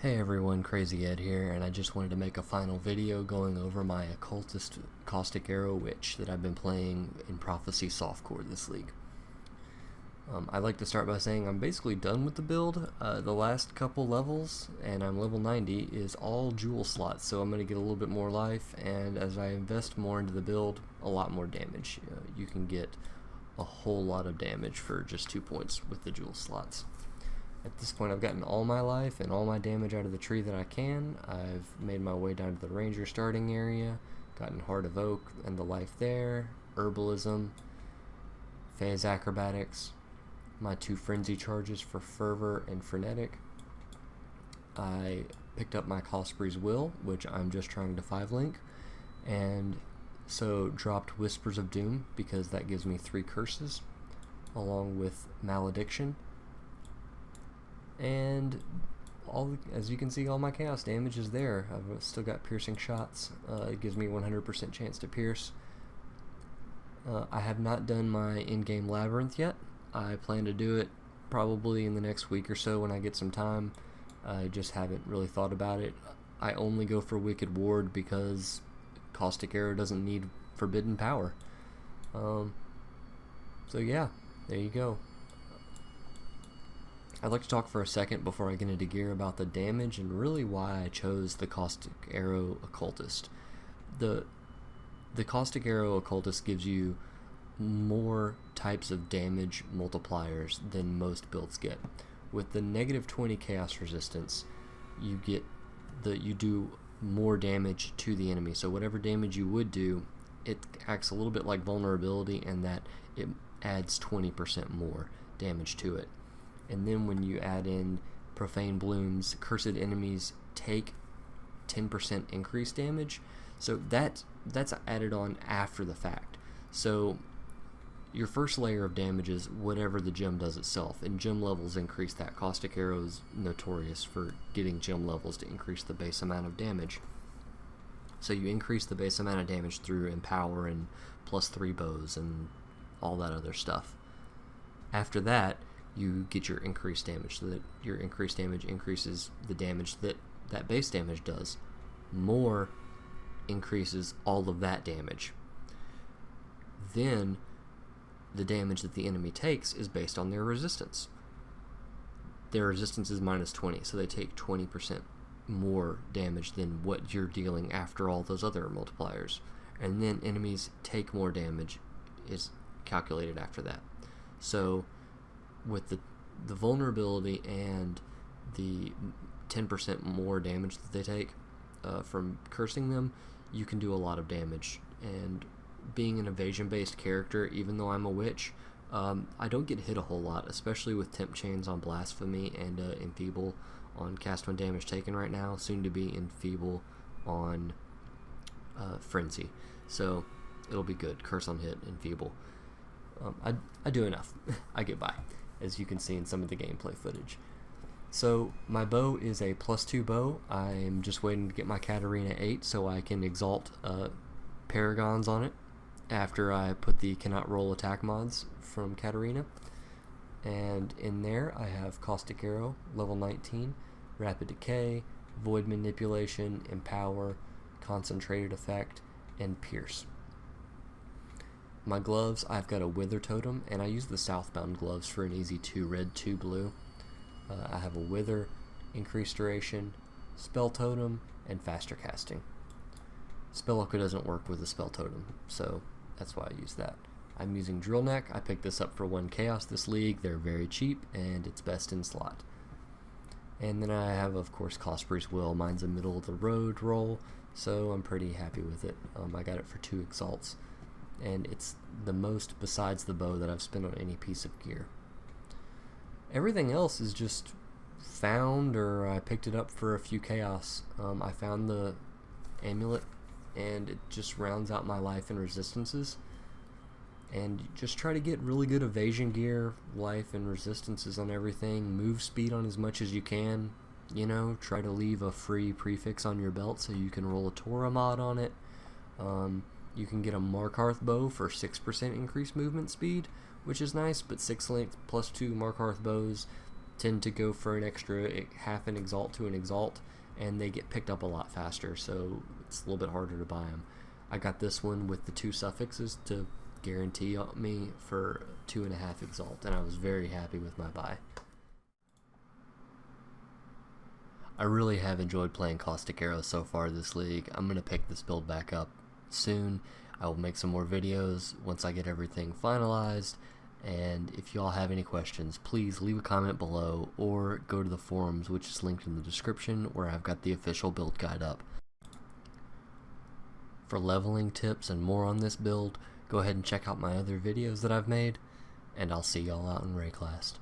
Hey everyone, Krazyed here, and I just wanted to make a final video going over my Occultist Caustic Arrow Witch that I've been playing in Prophecy Softcore this league. I'd like to start by saying I'm basically done with the build. The last couple levels, and I'm level 90, is all jewel slots, so I'm going to get a little bit more life, and as I invest more into the build, a lot more damage. You can get a whole lot of damage for just 2 points with the jewel slots. At this point I've gotten all my life and all my damage out of the tree that I can. I've made my way down to the ranger starting area, gotten Heart of Oak and the life there, herbalism, phase acrobatics, my 2 frenzy charges for fervor and frenetic. I picked up my Cosprey's Will, which I'm just trying to 5-link, and so dropped Whispers of Doom because that gives me 3 curses, along with Malediction. And as you can see, all my chaos damage is there. I've still got piercing shots. It gives me 100% chance to pierce. I have not done my in-game labyrinth yet. I plan to do it probably in the next week or so when I get some time. I just haven't really thought about it. I only go for Wicked Ward because Caustic Arrow doesn't need Forbidden Power. So yeah, there you go. I'd like to talk for a second before I get into gear about the damage and really why I chose the Caustic Arrow Occultist. The Caustic Arrow Occultist gives you more types of damage multipliers than most builds get. With the negative 20 chaos resistance, you do more damage to the enemy. So whatever damage you would do, it acts a little bit like vulnerability in that it adds 20% more damage to it. And then when you add in Profane Blooms, cursed enemies take 10% increased damage. So that's added on after the fact. So your first layer of damage is whatever the gem does itself, and gem levels increase that. Caustic Arrow is notorious for getting gem levels to increase the base amount of damage. So you increase the base amount of damage through Empower and +3 bows and all that other stuff. After that, you get your increased damage, so that your increased damage increases the damage that base damage does. More increases all of that damage. Then the damage that the enemy takes is based on their resistance. Their resistance is -20, so they take 20% more damage than what you're dealing after all those other multipliers. And then enemies take more damage is calculated after that. So with the vulnerability and the 10% more damage that they take from cursing them, you can do a lot of damage. And being an evasion-based character, even though I'm a witch, I don't get hit a whole lot, especially with Temp Chains on Blasphemy and Enfeeble on Cast When Damage Taken right now, soon to be Enfeeble on Frenzy. So it'll be good. Curse on hit, Enfeeble. I do enough. I get by, as you can see in some of the gameplay footage. So my bow is a +2 bow. I'm just waiting to get my Katarina 8 so I can exalt Paragons on it after I put the cannot roll attack mods from Katarina. And in there I have Caustic Arrow, level 19, Rapid Decay, Void Manipulation, Empower, Concentrated Effect, and Pierce. My gloves, I've got a Wither Totem, and I use the Southbound gloves for an easy 2 red, 2 blue. I have a Wither, Increased Duration, Spell Totem, and Faster Casting. Spell Echo doesn't work with the Spell Totem, so that's why I use that. I'm using Drill Neck. I picked this up for 1 Chaos this league. They're very cheap, and it's best in slot. And then I have, of course, Cosprey's Will. Mine's a middle-of-the-road roll, so I'm pretty happy with it. I got it for 2 Exalts. And it's the most besides the bow that I've spent on any piece of gear. Everything else is just found, or I picked it up for a few chaos. I found the amulet, and it just rounds out my life and resistances. And just try to get really good evasion gear, life and resistances on everything. Move speed on as much as you can. You know, try to leave a free prefix on your belt so you can roll a Torah mod on it. You can get a Markarth bow for 6% increased movement speed, which is nice, but 6 length +2 Markarth bows tend to go for an extra half an exalt to an exalt, and they get picked up a lot faster, so it's a little bit harder to buy them. I got this one with the 2 suffixes to guarantee me for 2.5 exalt, and I was very happy with my buy. I really have enjoyed playing Caustic Arrow so far this league. I'm going to pick this build back up soon. I will make some more videos once I get everything finalized, and if you all have any questions, please leave a comment below or go to the forums, which is linked in the description, where I've got the official build guide up. For leveling tips and more on this build, go ahead and check out my other videos that I've made, and I'll see y'all out in Rayclast.